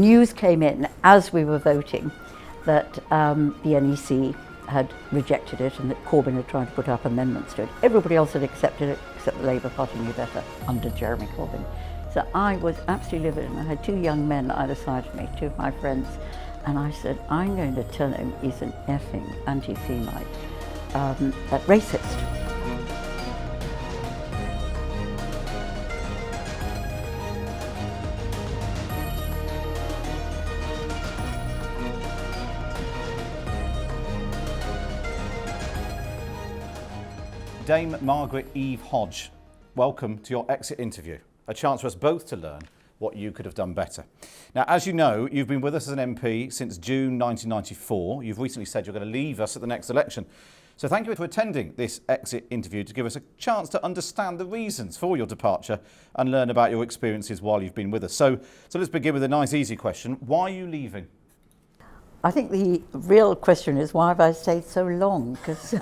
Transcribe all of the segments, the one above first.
news came in as we were voting that the NEC had rejected it and that Corbyn had tried to put up amendments to it. Everybody else had accepted it except the Labour Party knew better under Jeremy Corbyn. So I was absolutely livid, and I had two young men either side of me, two of my friends, and I said, I'm going to tell him he's an effing anti-semite, racist. Dame Margaret Hodge, welcome to your exit interview. A chance for us both to learn what you could have done better. Now, as you know, you've been with us as an MP since June 1994. You've recently said you're going to leave us at the next election. So thank you for attending this exit interview to give us a chance to understand the reasons for your departure and learn about your experiences while you've been with us. So let's begin with a nice, easy question. Why are you leaving? I think the real question is, why have I stayed so long? Because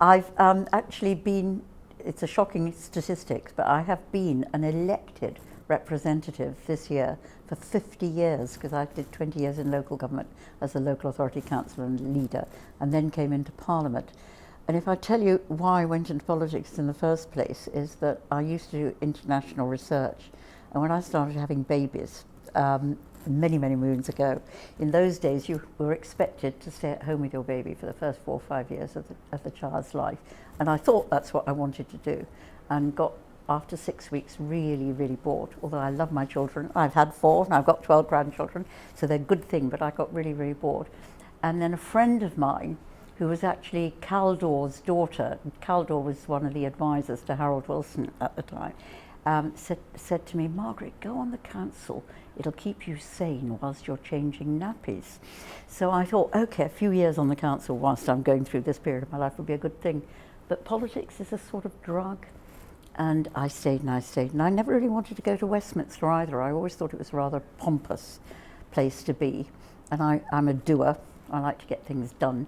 I've actually been, it's a shocking statistic, but I have been an elected representative this year for 50 years, because I did 20 years in local government as a local authority councillor and leader, and then came into Parliament. And if I tell you why I went into politics in the first place, is that I used to do international research. And when I started having babies, many moons ago, in those days you were expected to stay at home with your baby for the first 4 or 5 years of the child's life, and I thought that's what I wanted to do, and got, after 6 weeks, really bored. Although I love my children, I've had 4 and I've got 12 grandchildren, so they're a good thing, but I got really bored. And then a friend of mine, who was actually Caldor's daughter, Caldor was one of the advisors to Harold Wilson at the time, said to me, Margaret, go on the council, it'll keep you sane whilst you're changing nappies. So I thought, okay, a few years on the council whilst I'm going through this period of my life would be a good thing. But politics is a sort of drug. And I stayed, and I never really wanted to go to Westminster either. I always thought it was a rather pompous place to be. And I'm a doer, I like to get things done.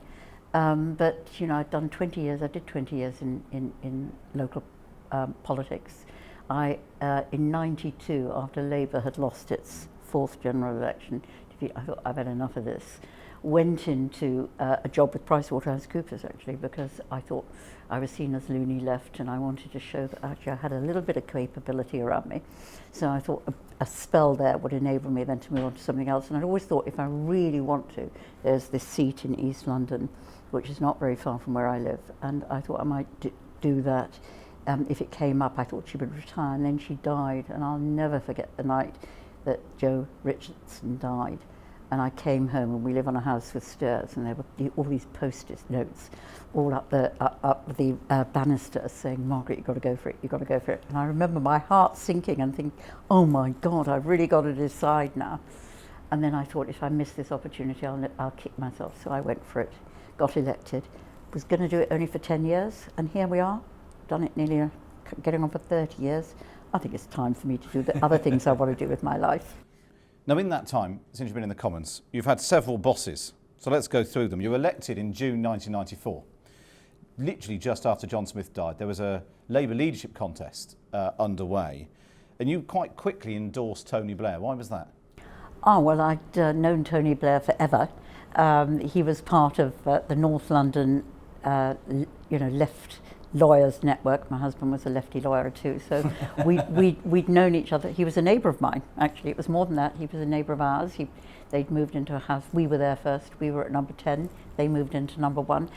But you know, I'd done 20 years, I did 20 years in local politics. In '92, after Labour had lost its 4th general election, I thought, I've had enough of this. Went into a job with PricewaterhouseCoopers, actually, because I thought I was seen as loony left, and I wanted to show that actually I had a little bit of capability around me. So I thought a spell there would enable me then to move on to something else. And I'd always thought, if I really want to, there's this seat in East London, which is not very far from where I live, and I thought I might do that. If it came up, I thought she would retire, and then she died, and I'll never forget the night that Joe Richardson died. And I came home, and we live on a house with stairs, and there were all these post-it notes all up the banisters saying, Margaret, you've got to go for it, you've got to go for it. And I remember my heart sinking and thinking, oh my God, I've really got to decide now. And then I thought, if I miss this opportunity, I'll kick myself. So I went for it, got elected, was going to do it only for 10 years, and here we are. Done it nearly getting on for 30 years. I think it's time for me to do the other things I want to do with my life. Now, in that time, since you've been in the Commons, you've had several bosses. So let's go through them. You were elected in June 1994. Literally just after John Smith died, there was a Labour leadership contest underway, and you quite quickly endorsed Tony Blair. Why was that? Oh, well, I'd known Tony Blair forever. He was part of the North London, left lawyers network. My husband was a lefty lawyer too, so we'd known each other. He was a neighbour of mine, actually. It was more than that. He was a neighbour of ours. They'd moved into a house. We were there first. We were at number 10. They moved into number 1.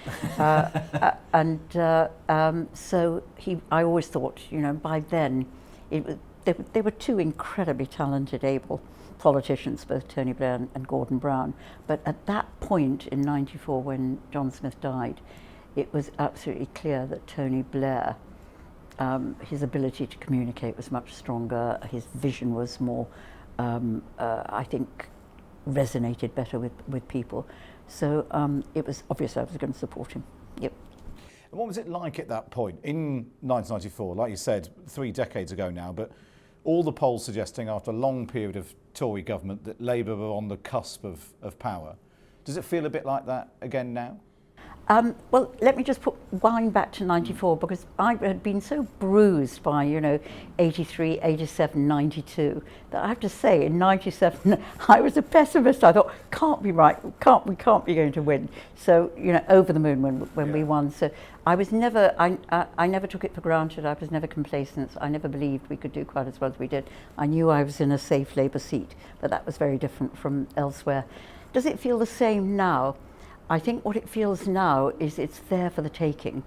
So I always thought, by then, they were two incredibly talented, able politicians, both Tony Blair and Gordon Brown. But at that point in '94, when John Smith died, it was absolutely clear that Tony Blair, his ability to communicate was much stronger. His vision was more, I think, resonated better with people. So it was obvious I was going to support him. Yep. And what was it like at that point in 1994? Like you said, 3 decades ago now, but all the polls suggesting after a long period of Tory government that Labour were on the cusp of power. Does it feel a bit like that again now? Well, let me just wind back to 94 because I had been so bruised by, 83, 87, 92 that I have to say in 97 I was a pessimist. I thought, can't be right, we can't be going to win. So, over the moon when we won. So I was never, I never took it for granted. I was never complacent. I never believed we could do quite as well as we did. I knew I was in a safe Labour seat, but that was very different from elsewhere. Does it feel the same now? I think what it feels now is it's there for the taking.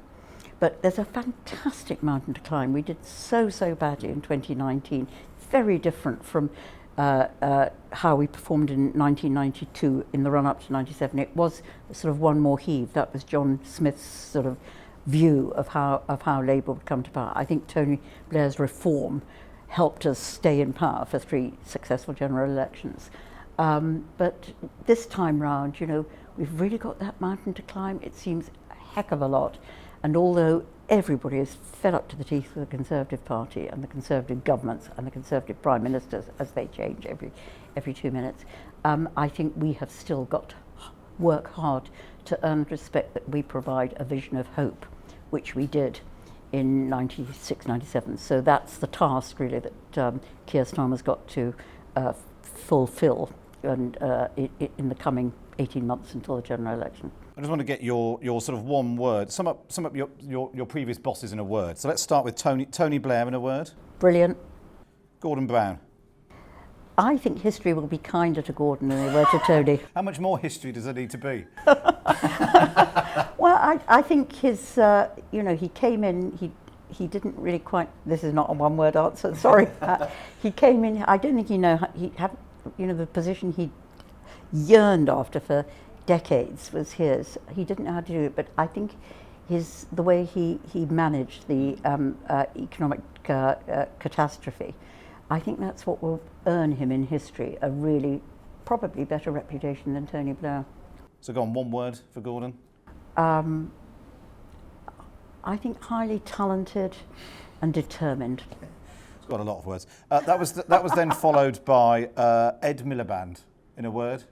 But there's a fantastic mountain to climb. We did so badly in 2019. Very different from how we performed in 1992 in the run-up to 97. It was sort of one more heave. That was John Smith's sort of view of how Labour would come to power. I think Tony Blair's reform helped us stay in power for 3 successful general elections. But this time round, we've really got that mountain to climb. It seems a heck of a lot. And although everybody is fed up to the teeth with the Conservative Party and the Conservative governments and the Conservative Prime Ministers as they change every 2 minutes, I think we have still got to work hard to earn the respect that we provide a vision of hope, which we did in 96, 97. So that's the task really that Keir Starmer's got to fulfill and in the coming 18 months until the general election. I just want to get your sort of one word. Sum up your previous bosses in a word. So let's start with Tony Blair in a word. Brilliant. Gordon Brown. I think history will be kinder to Gordon than they were to Tony. How much more history does there need to be? Well, I think his, he came in, he didn't really quite, this is not a one-word answer, sorry. He came in, I don't think he had, the position he yearned after for decades was his. He didn't know how to do it, but I think the way he managed the economic catastrophe, I think that's what will earn him in history a really probably better reputation than Tony Blair. So go on, one word for Gordon. I think highly talented and determined. It's got a lot of words. That was then followed by Ed Miliband in a word.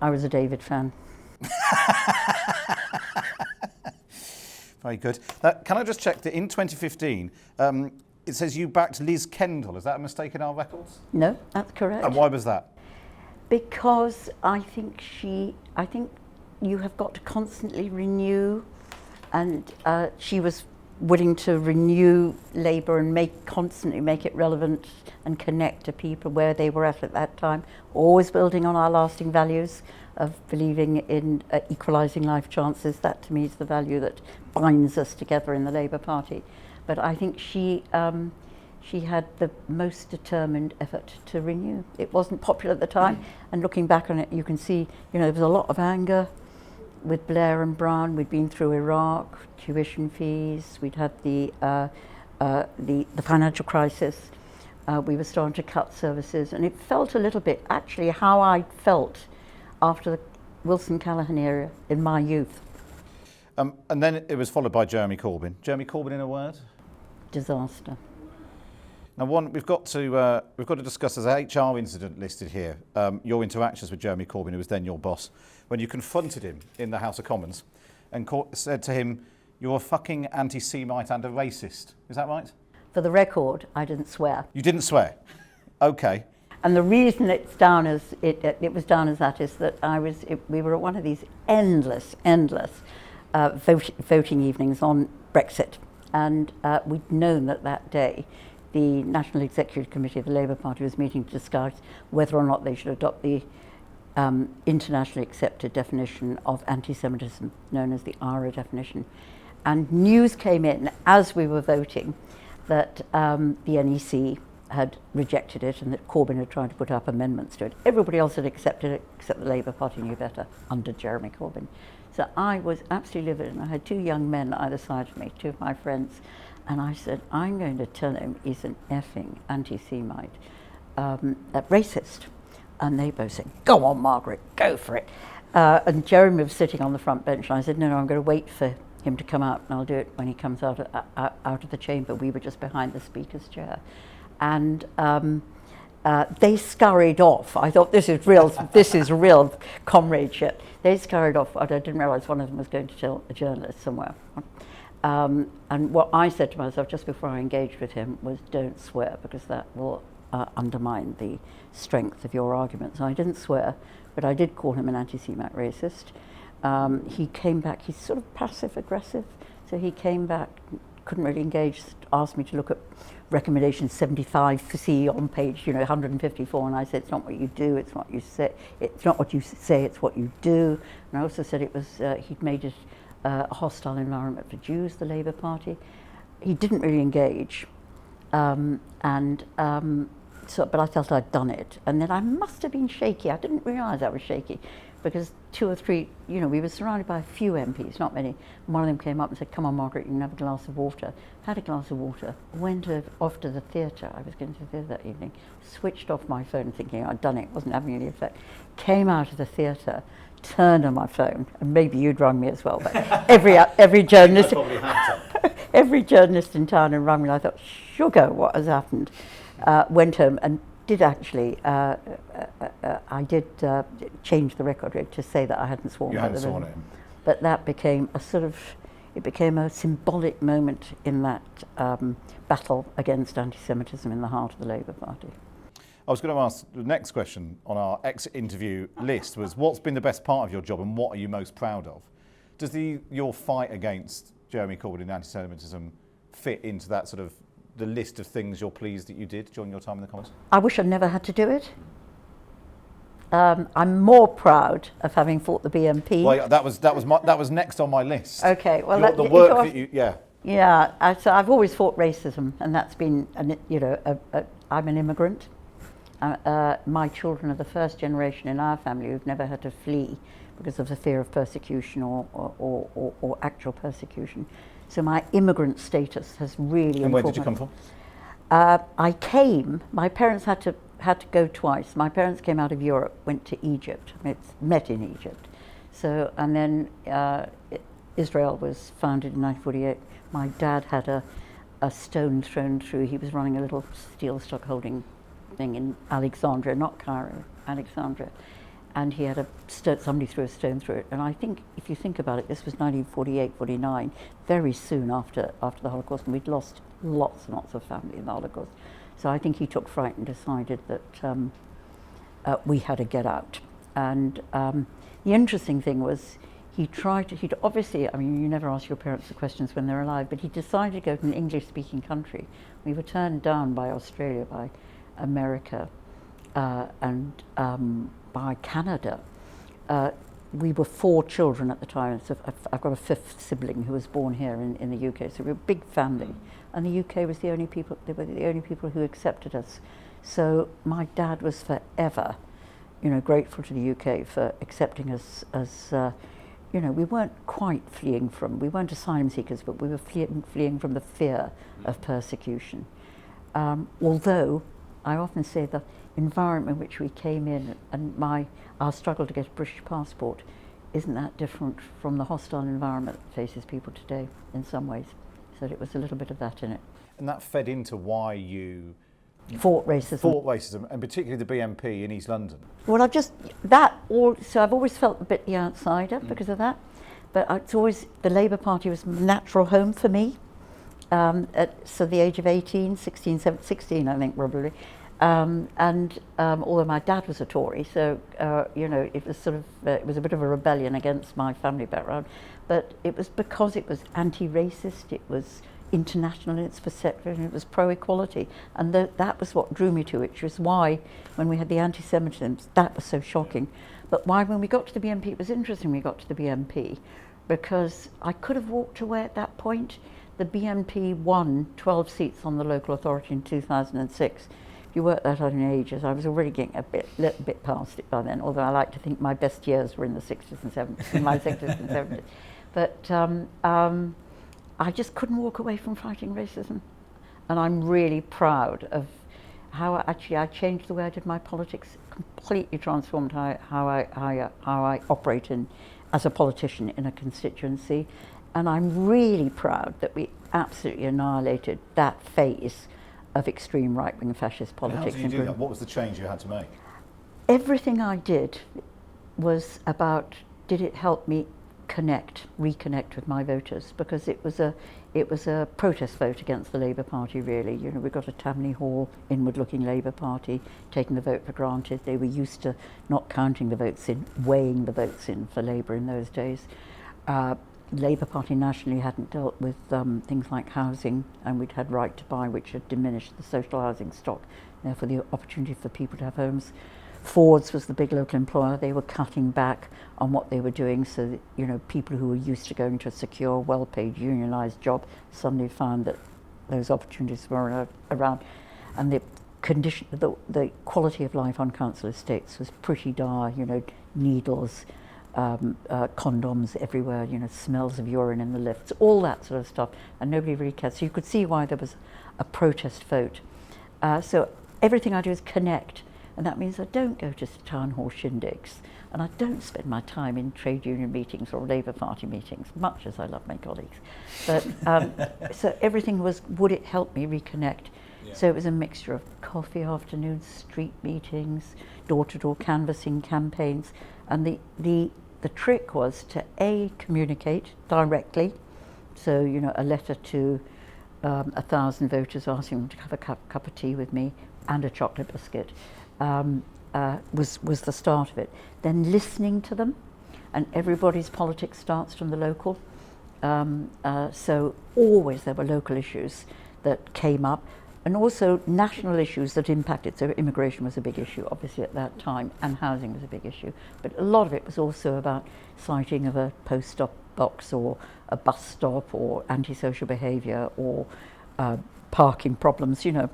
I was a David fan. Very good. Can I just check that in 2015, it says you backed Liz Kendall. Is that a mistake in our records? No, that's correct. And why was that? Because I think you have got to constantly renew, and she was willing to renew Labour and constantly make it relevant and connect to people where they were at that time, always building on our lasting values of believing in equalising life chances. That to me is the value that binds us together in the Labour Party. But I think she had the most determined effort to renew. It wasn't popular at the time, and looking back on it, you can see, there was a lot of anger with Blair and Brown. We'd been through Iraq, tuition fees, we'd had the financial crisis, we were starting to cut services, and it felt a little bit actually how I felt after the Wilson-Callaghan era in my youth. And then it was followed by Jeremy Corbyn. Jeremy Corbyn in a word? Disaster. Now, we've got to discuss, as an HR incident listed here, your interactions with Jeremy Corbyn, who was then your boss, when you confronted him in the House of Commons and said to him, "You're a fucking anti-semite and a racist." Is that right? For the record, I didn't swear. You didn't swear? Okay. And the reason it's down as it was down as that is that we were at one of these endless voting evenings on Brexit, and we'd known that day the National Executive Committee of the Labour Party was meeting to discuss whether or not they should adopt the internationally accepted definition of anti-semitism, known as the ARA definition. And news came in as we were voting that the NEC had rejected it and that Corbyn had tried to put up amendments to it. Everybody else had accepted it, except the Labour Party knew better under Jeremy Corbyn. So I was absolutely livid, and I had 2 young men either side of me, 2 of my friends, and I said, I'm going to tell him he's an effing anti-Semite, a racist. And they both said, go on, Margaret, go for it. And Jeremy was sitting on the front bench, and I said, no, I'm going to wait for him to come out, and I'll do it when he comes out of the chamber. We were just behind the Speaker's chair. And they scurried off. I thought, this is real comradeship. They scurried off. I didn't realise one of them was going to tell a journalist somewhere. And what I said to myself just before I engaged with him was, don't swear, because that will undermine the strength of your arguments. And I didn't swear, but I did call him an anti-Semite racist. He came back, he's sort of passive-aggressive, so he came back, couldn't really engage, asked me to look at recommendation 75C on page 154, and I said, it's not what you do, it's what you say, it's not what you say, it's what you do. And I also said it was, he'd made it a hostile environment for Jews, the Labour Party. He didn't really engage, but I felt I'd done it. And then I must have been shaky. I didn't realise I was shaky, because 2 or 3, we were surrounded by a few MPs, not many. One of them came up and said, come on, Margaret, you can have a glass of water. Had a glass of water, went off to the theatre. I was going to the theatre that evening, switched off my phone thinking I'd done it, wasn't having any effect. Came out of the theatre, turned on my phone, and maybe you'd rung me as well, but every journalist every journalist in town had rung me, and I thought, sugar, what has happened? Went home and did actually, I did change the record to say that I hadn't sworn. You hadn't sworn it. But that became it became a symbolic moment in that battle against anti-Semitism in the heart of the Labour Party. I was going to ask, the next question on our exit interview list was, what's been the best part of your job and what are you most proud of? Does your fight against Jeremy Corbyn and anti-Semitism fit into that sort of the list of things you're pleased that you did during your time in the Commons? I wish I'd never had to do it. I'm more proud of having fought the BNP. Well, that was next on my list. Okay, well, the work that you, yeah. Yeah, so I've always fought racism, and that's been, I'm an immigrant. My children are the first generation in our family who've never had to flee because of the fear of persecution or actual persecution. So my immigrant status has really. And where did you come from? My parents had to go twice. My parents came out of Europe, went to Egypt, met in Egypt. So, and then Israel was founded in 1948. My dad had a stone thrown through. He was running a little steel stockholding thing in Alexandria, not Cairo, Alexandria. And he had somebody threw a stone through it. And I think, if you think about it, this was 1948, 49, very soon after the Holocaust, and we'd lost lots and lots of family in the Holocaust. So I think he took fright and decided that we had to get out. And the interesting thing was, he'd obviously, I mean, you never ask your parents the questions when they're alive, but he decided to go to an English-speaking country. We were turned down by Australia, by America, and by Canada. We were 4 children at the time. So I've got a 5th sibling who was born here in the UK. So we were a big family, and the UK was the only people. They were the only people who accepted us. So my dad was forever, grateful to the UK for accepting us as. We weren't quite fleeing from. We weren't asylum seekers, but we were fleeing from the fear of persecution. Although I often say the environment in which we came in and our struggle to get a British passport isn't that different from the hostile environment that faces people today in some ways. So it was a little bit of that in it. And that fed into why you fought racism, and particularly the BNP in East London. Well, so I've always felt a bit the outsider because of that. But it's always, the Labour Party was a natural home for me. At the age of 16, I think probably. Although my dad was a Tory, so it was it was a bit of a rebellion against my family background, but it was because it was anti-racist, it was international in its perception, and it was pro-equality, and that was what drew me to it, which was why when we had the anti-Semitism, that was so shocking. But why when we got to the BNP, it was interesting we got to the BNP, because I could have walked away at that point. The BNP won 12 seats on the local authority in 2006. If you work that out in ages, I was already getting a little bit past it by then, although I like to think my best years were in the 60s and 70s, in my 60s and 70s. But I just couldn't walk away from fighting racism. And I'm really proud of how I changed the way I did my politics, completely transformed how I operate as a politician in a constituency. And I'm really proud that we absolutely annihilated that phase of extreme right-wing fascist And politics. how did you do that? What was the change you had to make? Everything I did was about, did it help me reconnect with my voters? Because it was a protest vote against the Labour Party, really. You know, we got a Tammany Hall, inward-looking Labour Party, taking the vote for granted. They were used to not counting the votes in, weighing the votes in for Labour in those days. Labour Party nationally hadn't dealt with things like housing, and we'd had right to buy, which had diminished the social housing stock, therefore the opportunity for people to have homes. Ford's was the big local employer. They were cutting back on what they were doing, so that, you know, people who were used to going to a secure, well-paid, unionised job suddenly found that those opportunities were around, and the quality of life on council estates was pretty dire. You know, needles, condoms everywhere. You know, smells of urine in the lifts, all that sort of stuff, and nobody really cared. So you could see why there was a protest vote. So everything I do is connect. And that means I don't go to town hall shindigs, and I don't spend my time in trade union meetings or Labour Party meetings, much as I love my colleagues. But so everything was, would it help me reconnect? Yeah. So it was a mixture of coffee afternoons, street meetings, door-to-door canvassing campaigns, and the trick was to communicate directly. So, you know, a letter to 1,000 voters asking them to have a cup of tea with me and a chocolate biscuit. Was the start of it. Then listening to them, and everybody's politics starts from the local. So always there were local issues that came up, and also national issues that impacted. So immigration was a big issue, obviously, at that time, and housing was a big issue. But a lot of it was also about sighting of a post-op box or a bus stop or antisocial behaviour or parking problems, you know.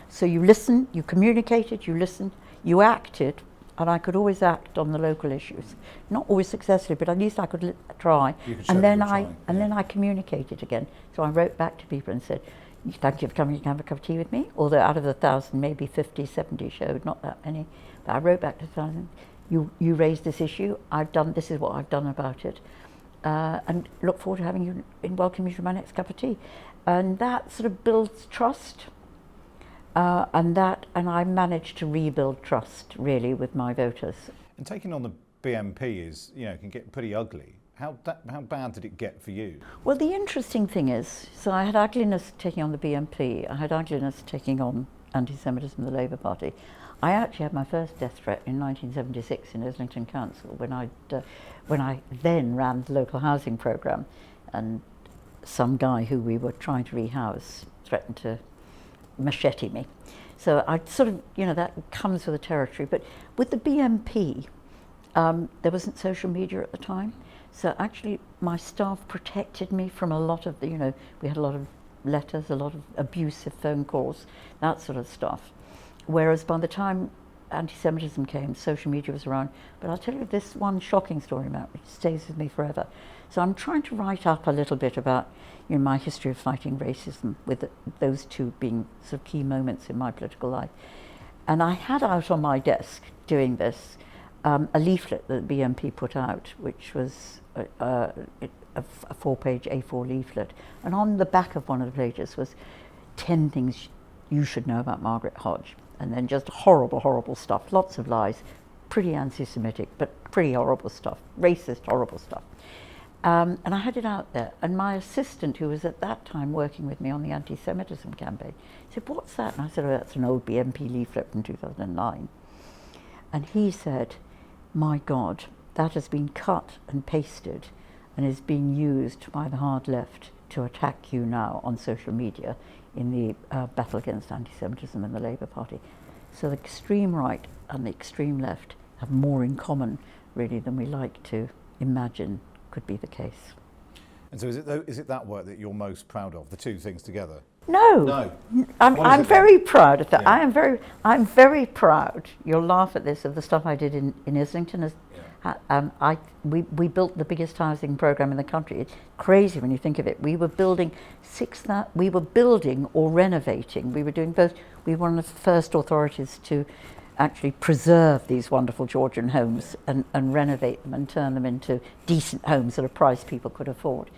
So you listened, you communicated, you listened, you acted, and I could always act on the local issues. Not always successfully, but at least I could try. And then I communicated again. So I wrote back to people and said, thank you for coming, you can have a cup of tea with me. Although out of the 1,000, maybe 50, 70 showed, not that many. But I wrote back to 1,000, you raised this issue, this is what I've done about it. And look forward to having you and welcome you to my next cup of tea. And that sort of builds trust. And I managed to rebuild trust, really, with my voters. And taking on the BNP is, you know, can get pretty ugly. How bad did it get for you? Well, the interesting thing is, so I had ugliness taking on the BNP, I had ugliness taking on anti-Semitism, the Labour Party. I actually had my first death threat in 1976 in Islington Council when I then ran the local housing programme, and some guy who we were trying to rehouse threatened to machete me. So I sort of, you know, that comes with the territory. But with the BNP, there wasn't social media at the time. So actually my staff protected me from a lot of the, you know, we had a lot of letters, a lot of abusive phone calls, that sort of stuff. Whereas by the time anti-Semitism came, social media was around. But I'll tell you this one shocking story about which stays with me forever. So I'm trying to write up a little bit about, you know, my history of fighting racism, with those two being sort of key moments in my political life. And I had out on my desk doing this a leaflet that the BNP put out, which was a 4-page A4 leaflet. And on the back of one of the pages was 10 things you should know about Margaret Hodge. And then just horrible, horrible stuff, lots of lies, pretty anti-Semitic, but pretty horrible stuff, racist, horrible stuff. And I had it out there, and my assistant, who was at that time working with me on the anti-Semitism campaign, said, "What's that?" And I said, "Oh, that's an old BNP leaflet from 2009. And he said, "My God, that has been cut and pasted and is being used by the hard left to attack you now on social media in the battle against anti-Semitism in the Labour Party." So the extreme right and the extreme left have more in common, really, than we like to imagine could be the case. And so is it that work that you're most proud of, the two things together? No. I'm very proud of that. Yeah. I'm very proud. You'll laugh at this, of the stuff I did in Islington. We built the biggest housing programme in the country. It's crazy when you think of it. We were building or renovating. We were doing both. We were one of the first authorities to actually preserve these wonderful Georgian homes and renovate them and turn them into decent homes at a price people could afford.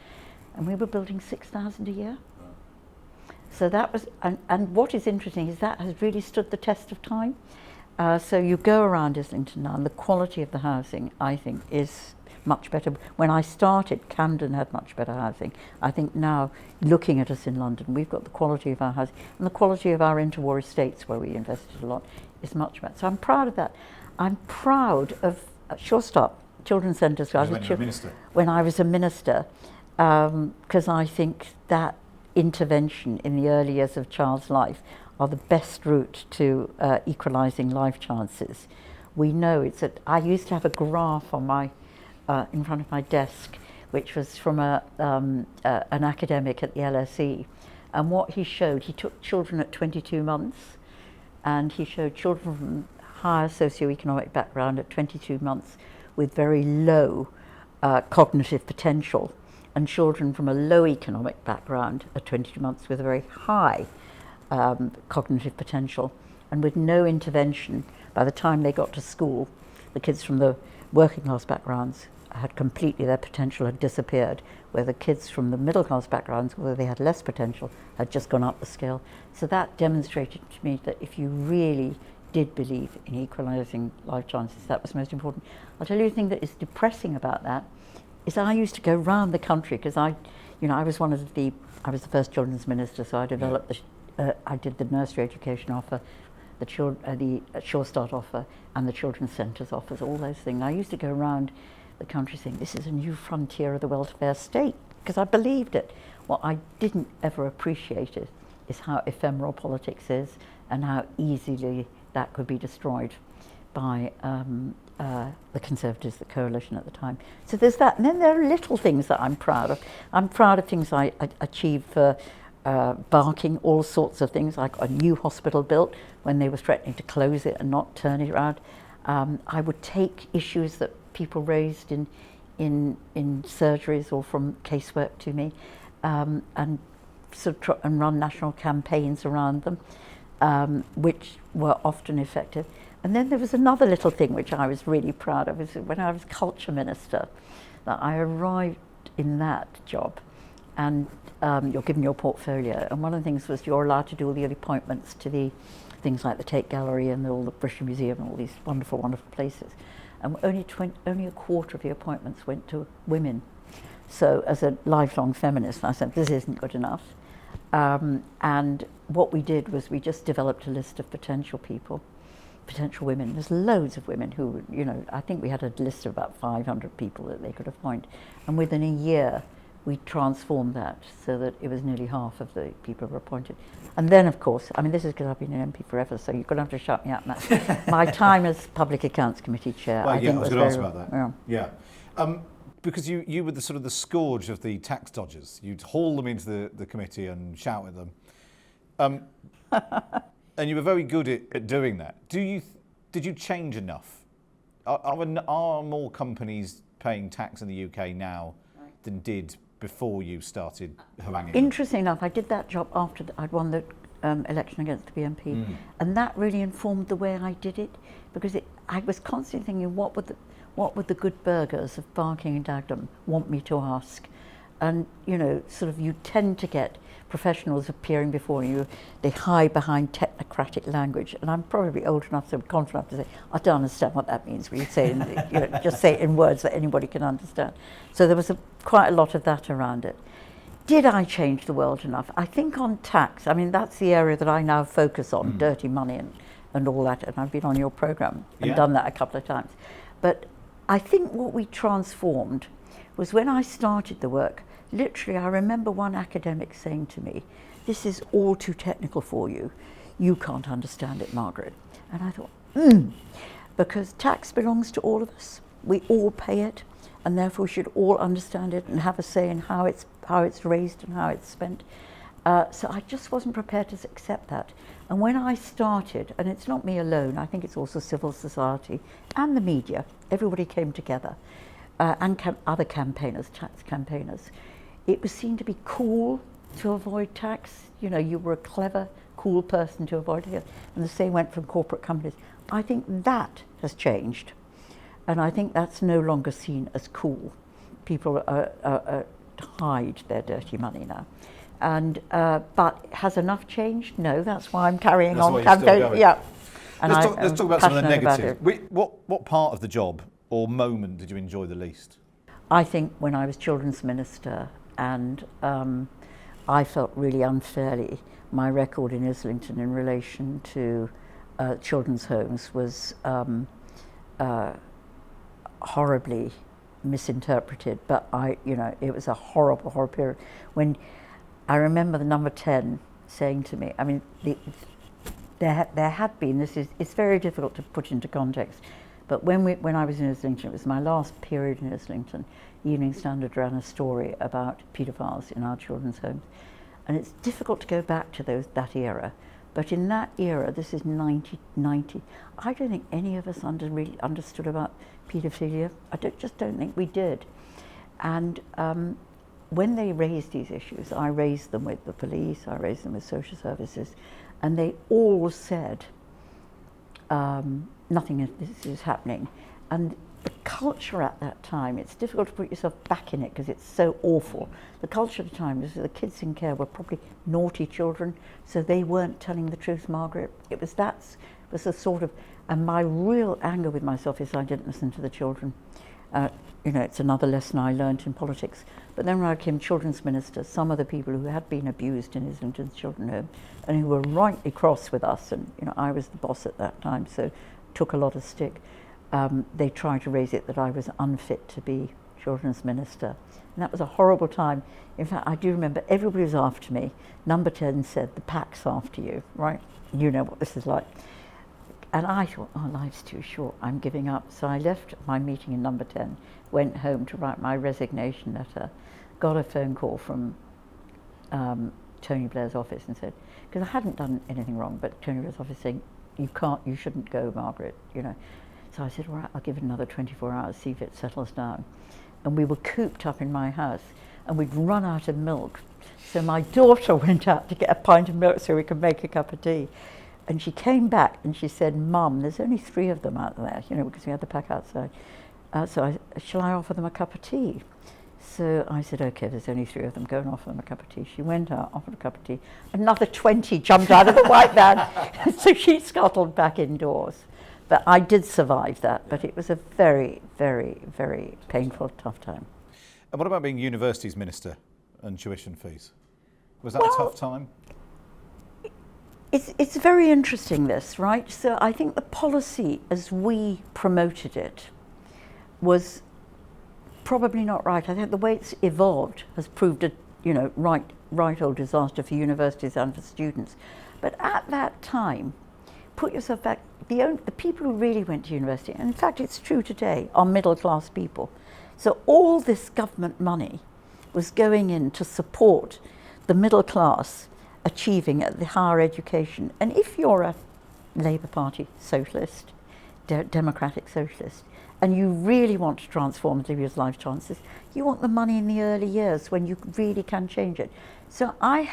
And we were building 6,000 a year. So that was, and what is interesting is that has really stood the test of time. So you go around Islington now, and the quality of the housing, I think, is much better. When I started, Camden had much better housing. I think now, looking at us in London, we've got the quality of our housing, and the quality of our interwar estates, where we invested a lot, is much better. So I'm proud of that. I'm proud of Sure Start Children's Centres. When I was a minister, because I think that intervention in the early years of a child's life are the best route to equalising life chances. We know it's that I used to have a graph on my in front of my desk, which was from an academic at the LSE, and what he showed, he took children at 22 months, and he showed children from higher socioeconomic background at 22 months with very low cognitive potential, and children from a low economic background at 22 months with a very high cognitive potential. And with no intervention, by the time they got to school, the kids from the working class backgrounds had completely, their potential had disappeared, where the kids from the middle class backgrounds, where they had less potential, had just gone up the scale. So that demonstrated to me that if you really did believe in equalising life chances, that was most important. I'll tell you the thing that is depressing about that is I used to go round the country, because I was the first children's minister, so I developed I did the nursery education offer, the Sure Start offer, and the children's centres offers, all those things. I used to go around the country saying, this is a new frontier of the welfare state, because I believed it. What I didn't ever appreciate is how ephemeral politics is, and how easily that could be destroyed by the Conservatives, the coalition at the time. So there's that, and then there are little things that I'm proud of. I'm proud of things I achieved for Barking, all sorts of things, like a new hospital built when they were threatening to close it and not turn it around. I would take issues that people raised in surgeries or from casework to me, and and run national campaigns around them, which were often effective. And then there was another little thing which I was really proud of, is when I was culture minister, that I arrived in that job, and you're given your portfolio, and one of the things was you're allowed to do all the appointments to the things like the Tate Gallery and all the British Museum and all these wonderful, wonderful places. And only a quarter of the appointments went to women. So as a lifelong feminist, I said, this isn't good enough. And what we did was we just developed a list of potential women. There's loads of women who, I think we had a list of about 500 people that they could appoint. And within a year, we transformed that so that it was nearly half of the people were appointed. And then, of course, this is because I've been an MP forever, so you're going to have to shut me up, Matt. My time as Public Accounts Committee Chair, well, I think was going to ask about that. Yeah. Because you were the sort of the scourge of the tax dodgers. You'd haul them into the committee and shout at them. And you were very good at doing that. Did you change enough? Are more companies paying tax in the UK now than did before you started haranguing? Interesting enough, I did that job after I'd won the election against the BNP, and that really informed the way I did it, because I was constantly thinking, what would the good burghers of Barking and Dagenham want me to ask? And you tend to get professionals appearing before you, they hide behind technocratic language, and I'm probably old enough, so confident enough to say, I don't understand what that means. Will you say it just say it in words that anybody can understand? So there was quite a lot of that around it. Did I change the world enough? I think on tax, that's the area that I now focus on, dirty money and all that, and I've been on your programme and done that a couple of times. But I think what we transformed was when I started the work, literally I remember one academic saying to me, this is all too technical for you. You can't understand it, Margaret. And I thought, because tax belongs to all of us. We all pay it, and therefore we should all understand it and have a say in how it's raised and how it's spent. So I just wasn't prepared to accept that. And when I started, and it's not me alone, I think it's also civil society and the media, everybody came together, and other campaigners, tax campaigners. It was seen to be cool to avoid tax. You were a clever, cool person to avoid it. And the same went from corporate companies. I think that has changed. And I think that's no longer seen as cool. People hide their dirty money now. And but has enough changed? No, that's why I'm carrying That's on. why you're still going. Yeah. And Let's talk about some of the passionate about negatives. What part of the job or moment did you enjoy the least? I think when I was children's minister, and I felt really unfairly, my record in Islington in relation to children's homes was horribly misinterpreted. But it was a horrible period. When I remember the number 10 saying to me, I mean, there had been, it's very difficult to put into context, but when I was in Islington, it was my last period in Islington, Evening Standard ran a story about paedophiles in our children's homes. And it's difficult to go back to that era. But in that era, this is 1990, I don't think any of us really understood about paedophilia. Just don't think we did. And when they raised these issues, I raised them with the police, I raised them with social services, and they all said, nothing of this is happening. And the culture at that time, it's difficult to put yourself back in it because it's so awful. The culture at the time was that the kids in care were probably naughty children, so they weren't telling the truth, Margaret. It was the sort of, and my real anger with myself is I didn't listen to the children. It's another lesson I learned in politics. But then when I became children's minister, some of the people who had been abused in Islington's children's home and who were rightly cross with us, and I was the boss at that time, so took a lot of stick. They tried to raise it that I was unfit to be children's minister. And that was a horrible time. In fact, I do remember everybody was after me. Number 10 said, the pack's after you, right? You know what this is like. And I thought, oh, life's too short, I'm giving up. So I left my meeting in number 10, went home to write my resignation letter, got a phone call from Tony Blair's office and said, because I hadn't done anything wrong, but Tony Blair's office saying, you shouldn't go, Margaret, So I said, all right, I'll give it another 24 hours, see if it settles down. And we were cooped up in my house and we'd run out of milk. So my daughter went out to get a pint of milk so we could make a cup of tea. And she came back and she said, Mum, there's only 3 of them out there, because we had the pack outside. Shall I offer them a cup of tea? So I said, okay, there's only 3 of them, go and offer them a cup of tea. She went out, offered a cup of tea. Another 20 jumped out of the white van. So she scuttled back indoors. But I did survive that, but it was a very, very, very painful, tough time. And what about being university's minister and tuition fees? Was that a tough time? It's very interesting, this, right? So I think the policy as we promoted it was probably not right. I think the way it's evolved has proved a right old disaster for universities and for students. But at that time, put yourself back, the people who really went to university, and in fact it's true today, are middle class people. So all this government money was going in to support the middle class achieving at the higher education. And if you're a Labour Party socialist, democratic socialist, and you really want to transform people's life chances, you want the money in the early years when you really can change it. So I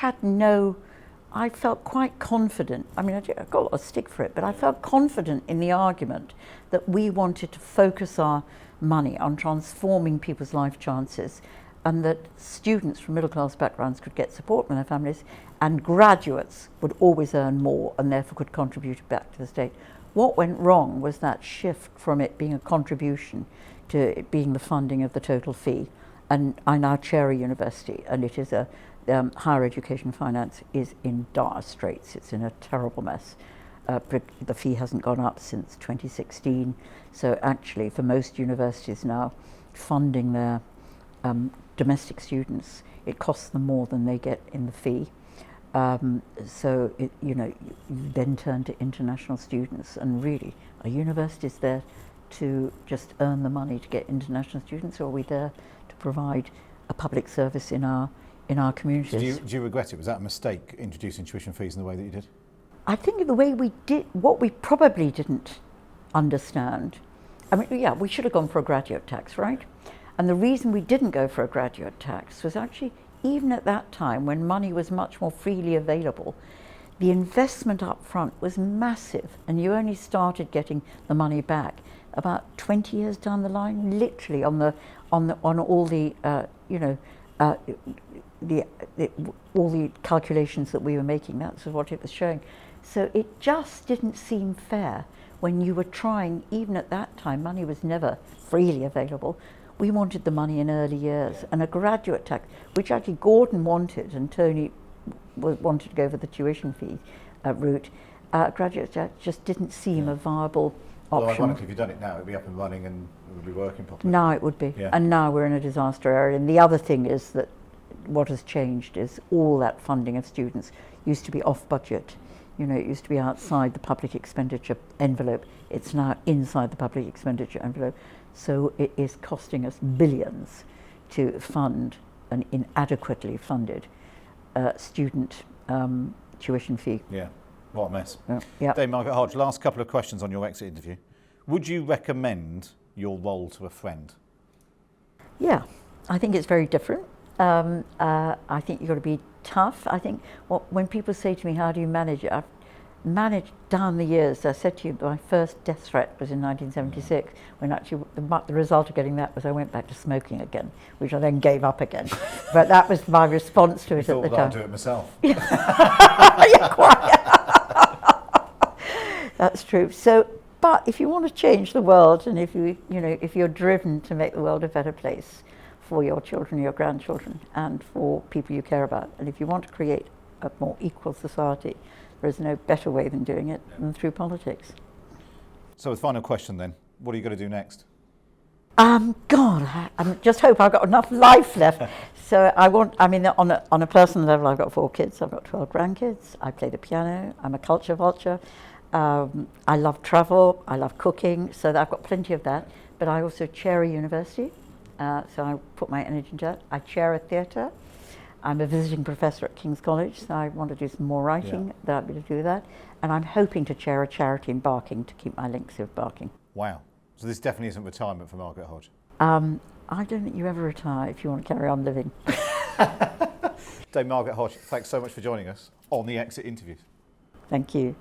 felt quite confident. I mean, I got a lot of stick for it, but I felt confident in the argument that we wanted to focus our money on transforming people's life chances, and that students from middle class backgrounds could get support from their families, and graduates would always earn more and therefore could contribute back to the state. What went wrong was that shift from it being a contribution to it being the funding of the total fee. And I now chair a university, and it is higher education finance is in dire straits. It's in a terrible mess. But the fee hasn't gone up since 2016. So actually, for most universities now, funding their domestic students, it costs them more than they get in the fee. So you then turn to international students, and really, are universities there to just earn the money to get international students, or are we there to provide a public service in our communities? Do you regret it? Was that a mistake, introducing tuition fees in the way that you did? I think the way we did, what we probably didn't understand, I mean, yeah, we should have gone for a graduate tax, right? And the reason we didn't go for a graduate tax was actually, even at that time when money was much more freely available, the investment up front was massive, and you only started getting the money back about 20 years down the line, literally on all the all the calculations that we were making, that's what it was showing. So it just didn't seem fair when you were trying, even at that time, money was never freely available. We wanted the money in early years, and a graduate tax, which actually Gordon wanted and Tony wanted to go for the tuition fee route. Graduate tax just didn't seem a viable option. Well, ironically, if you'd done it now, it'd be up and running and it would be working properly. Now it would be, Yeah. and now we're in a disaster area. And the other thing is that what has changed is all that funding of students used to be off budget. You know, it used to be outside the public expenditure envelope. It's now inside the public expenditure envelope. So it is costing us billions to fund an inadequately funded student tuition fee. Yeah, what a mess. Yeah. Dame Margaret Hodge, last couple of questions on your exit interview. Would you recommend your role to a friend? Yeah, I think it's very different. I think you've got to be tough. I think when people say to me, how do you manage it? I've managed down the years. I said to you, my first death threat was in 1976, when actually the result of getting that was I went back to smoking again, which I then gave up again. But that was my response to it at the time. I'll do it myself. Yeah, quite. That's true. So, but if you want to change the world, and if if you're driven to make the world a better place for your children, your grandchildren, and for people you care about, and if you want to create a more equal society, there is no better way than doing it than through politics. So the final question then, what are you going to do next? God, I just hope I've got enough life left. So on a personal level, I've got 4 kids, I've got 12 grandkids, I play the piano, I'm a culture vulture, I love travel, I love cooking, so I've got plenty of that. But I also chair a university, so I put my energy into that. I chair a theatre. I'm a visiting professor at King's College, so I want to do some more writing that I'll be able to do that. And I'm hoping to chair a charity in Barking to keep my links with Barking. Wow. So this definitely isn't retirement for Margaret Hodge. I don't think you ever retire if you want to carry on living. Dame Margaret Hodge, thanks so much for joining us on the Exit Interviews. Thank you.